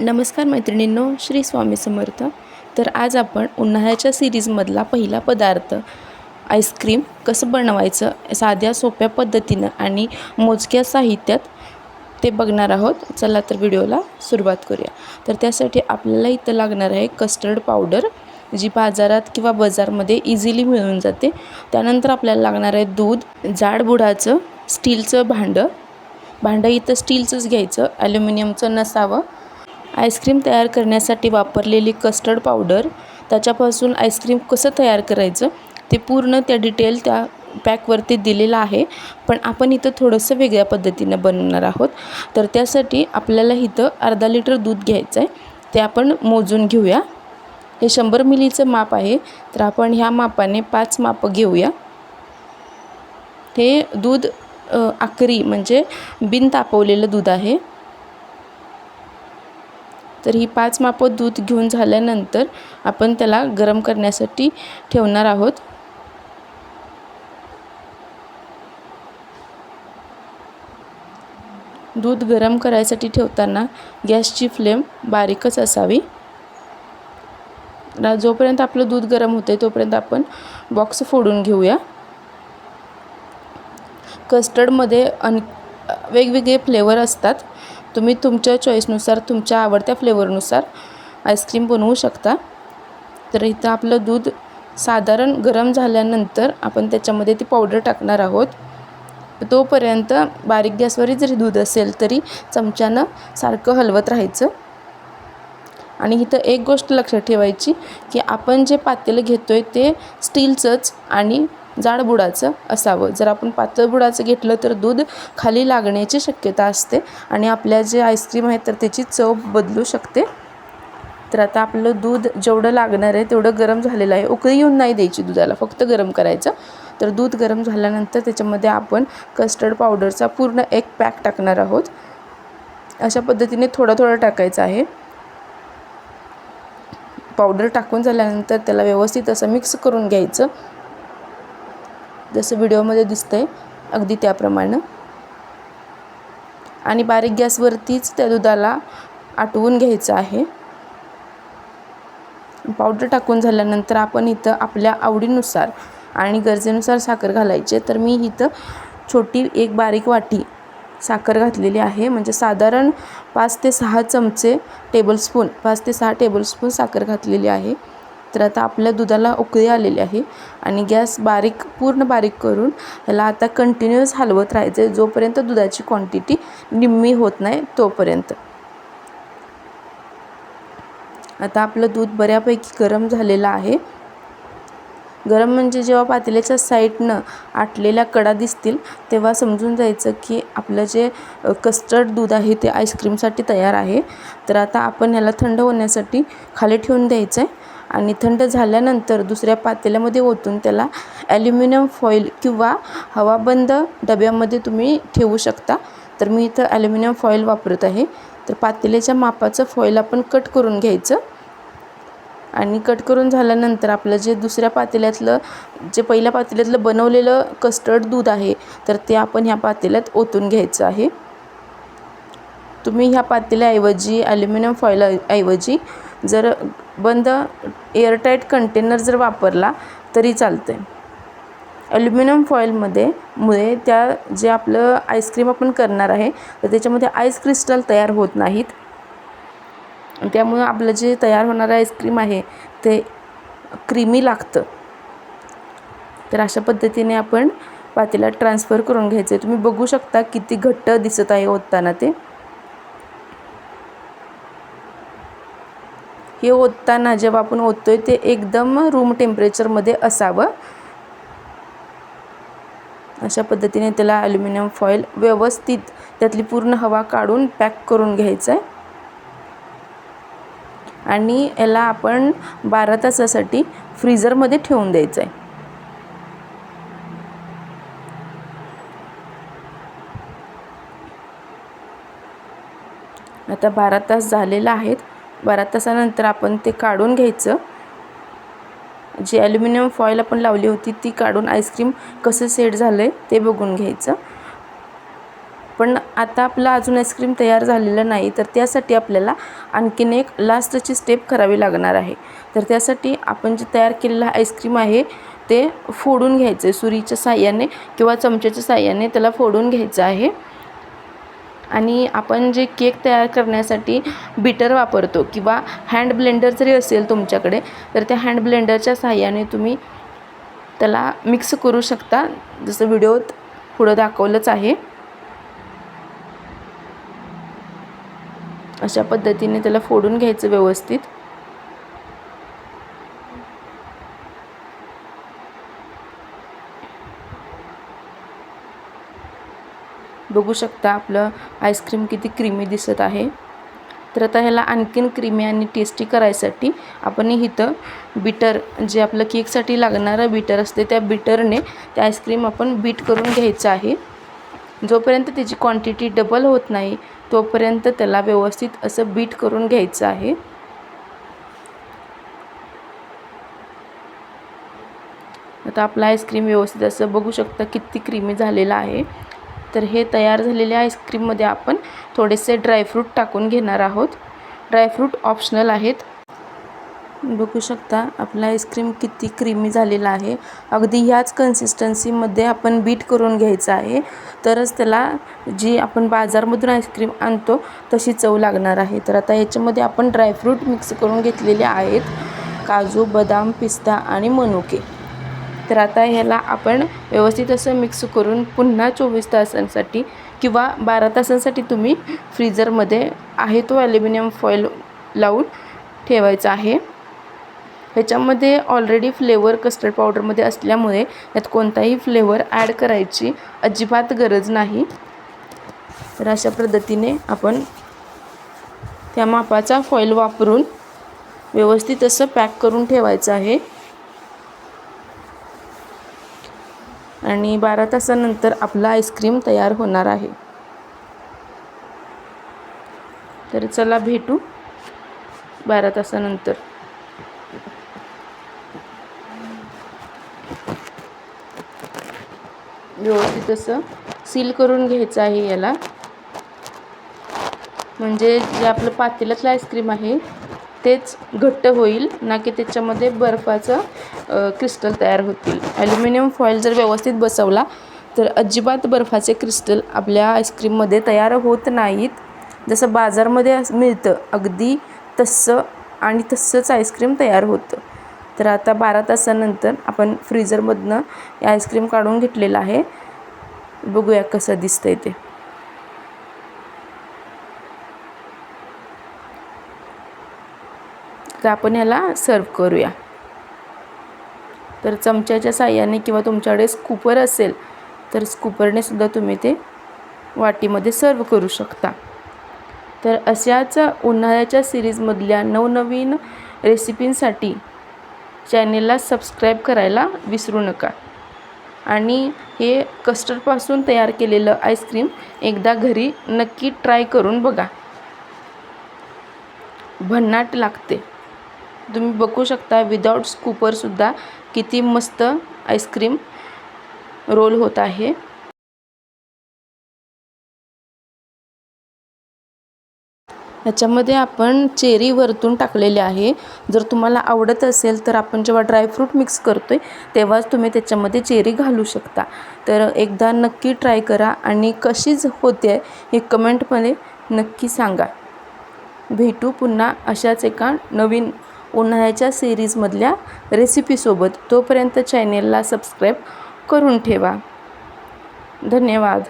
नमस्कार मैत्रिणींनो, श्री स्वामी समर्थ. तर आज आपण उन्हाळ्याच्या सिरीजमधला पहिला पदार्थ आईस्क्रीम कसं बनवायचं साध्या सोप्या पद्धतीनं आणि मोजक्या साहित्यात ते बघणार आहोत. चला तर व्हिडिओला सुरुवात करूया. तर त्यासाठी आपल्याला इथं लागणार आहे कस्टर्ड पावडर, जी बाजारात किंवा बाजारमध्ये इझिली मिळून जाते. त्यानंतर आपल्याला लागणार आहे दूध, जाड बुडाचं स्टीलचं भांडं इथं स्टीलचंच घ्यायचं, ॲल्युमिनियमचं नसावं. आईस्क्रीम तयार करण्यासाठी वापरलेली कस्टर्ड पावडर, त्याच्यापासून आईस्क्रीम कसं तयार करायचं ते पूर्ण त्या डिटेल त्या पॅकवरती दिलेलं आहे. पण आपण इथं थोडंसं वेगळ्या पद्धतीनं बनवणार आहोत. तर त्यासाठी आपल्याला इथं अर्धा लिटर दूध घ्यायचं आहे. ते आपण मोजून घेऊया. हे 100 मिलीचं माप आहे, तर आपण ह्या मापाने 5 मापं घेऊया. हे दूध आकरी म्हणजे बिन तापवलेलं दूध आहे. तर ही 5 मापं दूध घेऊन झाल्यानंतर आपण त्याला गरम करण्यासाठी ठेवणार आहोत. दूध गरम करायसाठी ठेवताना गॅसची फ्लेम बारीकच असावी. जोपर्यंत आपलं दूध गरम होते तोपर्यंत आपण बॉक्स फोडून घेऊया. कस्टर्डमध्ये वेगवेगळे फ्लेवर असतात. तुम्ही तुमच्या चॉईसनुसार, तुमच्या आवडत्या फ्लेवरनुसार आईस्क्रीम बनवू शकता. तर इथं आपलं दूध साधारण गरम झाल्यानंतर आपण त्याच्यामध्ये ती पावडर टाकणार आहोत. तोपर्यंत बारीक गॅसवरही जरी दूध असेल तरी चमच्यानं सारखं हलवत राहायचं. आणि इथं एक गोष्ट लक्षात ठेवायची की आपण जे पातेलं घेतोय ते स्टीलचंच आणि जाड बुडाचं असावं. जर आपण पातळ बुडाचं घेतलं तर दूध खाली लागण्याची शक्यता असते आणि आपल्या जे आईस्क्रीम आहे तर त्याची चव बदलू शकते. तर आता आपलं दूध जेवढं लागणार आहे तेवढं गरम झालेलं आहे. उकळी येऊन नाही द्यायची दुधाला, फक्त गरम करायचं. तर दूध गरम झाल्यानंतर त्याच्यामध्ये आपण कस्टर्ड पावडरचा पूर्ण एक पॅक टाकणार आहोत. अशा पद्धतीने थोडं थोडं टाकायचं आहे. पावडर टाकून झाल्यानंतर त्याला व्यवस्थित असं मिक्स करून घ्यायचं, जसं व्हिडिओमध्ये दिसतंय अगदी त्याप्रमाणे. आणि बारीक गॅसवरतीच त्या दुधाला आटवून घ्यायचं आहे. पावडर टाकून झाल्यानंतर आपण इथं आपल्या आवडीनुसार आणि गरजेनुसार साखर घालायचे. तर मी इथं छोटी एक बारीक वाटी साखर घातलेली आहे, म्हणजे साधारण 5 ते 6 चमचे 5 ते 6 टेबलस्पून साखर घातलेली आहे. तर आता आपल्या दुधाला उकळी आलेली आहे आणि गॅस पूर्ण बारीक करून ह्याला आता कंटिन्युअस हलवत राहायचं जोपर्यंत दुधाची क्वांटिटी निम्मी होत नाही तोपर्यंत. आता आपलं दूध बऱ्यापैकी गरम झालेलं आहे. गरम म्हणजे जेव्हा पातेल्याच्या साईडनं आटलेल्या कडा दिसतील तेव्हा समजून जायचं की आपलं जे कस्टर्ड दूध आहे ते आईस्क्रीमसाठी तयार आहे. तर आता आपण ह्याला थंड होण्यासाठी खाली ठेवून द्यायचं आहे आणि थंड झाल्यानंतर दुसऱ्या पातेल्यामध्ये ओतून त्याला ॲल्युमिनियम फॉईल किंवा हवाबंद डब्यामध्ये तुम्ही ठेवू शकता. तर मी इथं ॲल्युमिनियम फॉईल वापरत आहे. तर पातेल्याच्या मापाचं फॉईल आपण कट करून घ्यायचं आणि कट करून झाल्यानंतर आपलं जे पहिल्या पातेल्यातलं बनवलेलं कस्टर्ड दूध आहे तर ते आपण ह्या पातेल्यात ओतून घ्यायचं आहे. तुम्ही ह्या पातेल्याऐवजी ॲल्युमिनियम फॉईलऐवजी जर बंद एअरटाईट कंटेनर जर वापरला तरी चालतंय. ॲल्युमिनियम फॉईलमुळे जे आपलं आईस्क्रीम आपण करणार आहे तर त्याच्यामध्ये आईस क्रिस्टल तयार होत नाहीत. त्यामुळं आपलं जे तयार होणारं आईस्क्रीम आहे ते क्रीमी लागतं. तर अशा पद्धतीने आपण पातेल्यात ट्रान्सफर करून घ्यायचं. तुम्ही बघू शकता किती घट्ट दिसत आहे ओतताना ते. हे ओतताना जेव्हा आपण ओततोय ते एकदम रूम टेम्परेचरमध्ये असावं. अशा पद्धतीने त्याला ॲल्युमिनियम फॉईल व्यवस्थित त्यातली पूर्ण हवा काढून पॅक करून घ्यायचं आहे आणि याला आपण 12 तासासाठी फ्रीझरमध्ये ठेवून द्यायचं आहे. आता 12 तास झालेलं आहेत. 12 तासानंतर आपण ते काढून घ्यायचं. जी ॲल्युमिनियम फॉईल आपण लावली होती ती काढून आईस्क्रीम कसं सेट झालं आहे ते बघून घ्यायचं. पण आता आपलं अजून आईस्क्रीम तयार झालेलं नाही, तर त्यासाठी आपल्याला आणखीन एक लास्टची स्टेप करावी लागणार आहे. तर त्यासाठी आपण जे तयार केलेलं आईस्क्रीम आहे ते फोडून घ्यायचं आहे. सुरीच्या साहाय्याने किंवा चमच्याच्या साहाय्याने त्याला फोडून घ्यायचं आहे. आणि आपण जे केक तयार करण्यासाठी बीटर वापरतो किंवा हँड ब्लेंडर जरी असेल तुमच्याकडे, तर त्या हँड ब्लेंडरच्या साहाय्याने तुम्ही त्याला मिक्स करू शकता, जसं व्हिडिओत पुढं दाखवलंच आहे. अशा पद्धतीने त्याला फोडून घ्यायचं व्यवस्थित. बघू शकता आपलं आईस्क्रीम किती क्रीमी दिसत आहे. तर आता ह्याला आणखीन क्रीमी आणि टेस्टी करायसाठी आपण इथं बीटर, जे आपलं केकसाठी लागणारं बीटर असते, त्या बीटरने ते आईस्क्रीम आपण बीट करून घ्यायचं आहे. जोपर्यंत त्याची क्वांटिटी डबल होत नाही तोपर्यंत त्याला व्यवस्थित असं बीट करून घ्यायचं आहे. आता आपला आईस्क्रीम व्यवस्थित असं बघू शकता किती क्रीमी झालेला आहे. तर हे तयार झालेल्या आईस्क्रीममध्ये आपण थोडेसे ड्रायफ्रूट टाकून घेणार आहोत. ड्रायफ्रूट ऑप्शनल आहेत. बघू शकता आपला आईस्क्रीम किती क्रीमी झालेला आहे. अगदी ह्याच कन्सिस्टन्सीमध्ये आपण बीट करून घ्यायचं आहे, तरच त्याला जी आपण बाजारमधून आईस्क्रीम आणतो तशी चव लागणार आहे. तर आता याच्यामध्ये आपण ड्रायफ्रूट मिक्स करून घेतलेले आहेत, काजू, बदाम, पिस्ता आणि मनुके. तर आता ह्याला आपण व्यवस्थित असं मिक्स करून पुन्हा 24 तासांसाठी किंवा 12 तासांसाठी तुम्ही फ्रीजरमध्ये आहे तो ॲल्युमिनियम फॉईल लावून ठेवायचा आहे. ह्याच्यामध्ये ऑलरेडी फ्लेवर कस्टर्ड पावडरमध्ये असल्यामुळे यात कोणताही फ्लेवर ॲड करायची अजिबात गरज नाही. तर अशा पद्धतीने आपण त्या मापाचा फॉईल वापरून व्यवस्थित असं पॅक करून ठेवायचं आहे. आणि 12 तासानंतर आपला आईस्क्रीम तयार होणार आहे. तर चला भेटू 12 तासानंतर. व्यवस्थित असं सील करून घ्यायचं आहे याला, म्हणजे जे आपलं पातेल्यातलं आईस्क्रीम आहे तेच घट्ट होईल, ना की त्याच्यामध्ये बर्फाचं क्रिस्टल तयार होतील. ॲल्युमिनियम फॉईल जर व्यवस्थित बसवला तर अजिबात बर्फाचे क्रिस्टल आपल्या आईस्क्रीममध्ये तयार होत नाहीत. जसं बाजारमध्ये मिळतं अगदी तसं आणि तसंच आईस्क्रीम तयार होतं. तर आता 12 तासानंतर आपण फ्रीजरमधनं हे आईस्क्रीम काढून घेतलेलं आहे. बघूया कसं दिसतंय ते. तर आपण ह्याला सर्व करूया. तर चमच्याच्या साहाय्याने किंवा तुमच्याकडे स्कूपर असेल तर स्कूपरने सुद्धा तुम्ही ते वाटीमध्ये सर्व करू शकता. तर अशाच उन्हाळ्याच्या सिरीजमधल्या नवनवीन रेसिपींसाठी चॅनेलला सबस्क्राईब करायला विसरू नका. आणि हे कस्टर्डपासून तयार केलेलं आईस्क्रीम एकदा घरी नक्की ट्राय करून बघा, भन्नाट लागते. तुम्ही बघू शकता विदाऊट स्कूपरसुद्धा किती मस्त आईस्क्रीम रोल होत आहे. ह्याच्यामध्ये आपण चेरी वरतून टाकलेले आहे. जर तुम्हाला आवडत असेल तर आपण जेव्हा ड्रायफ्रूट मिक्स करतोय तेव्हाच तुम्ही त्याच्यामध्ये चेरी घालू शकता. तर एकदा नक्की ट्राय करा आणि कशीच होते हे कमेंटमध्ये नक्की सांगा. भेटू पुन्हा अशाच एका नवीन उन्हाळ्याच्या सिरीजमधल्या रेसिपीसोबत. तोपर्यंत चॅनेलला सबस्क्राईब करून ठेवा. धन्यवाद.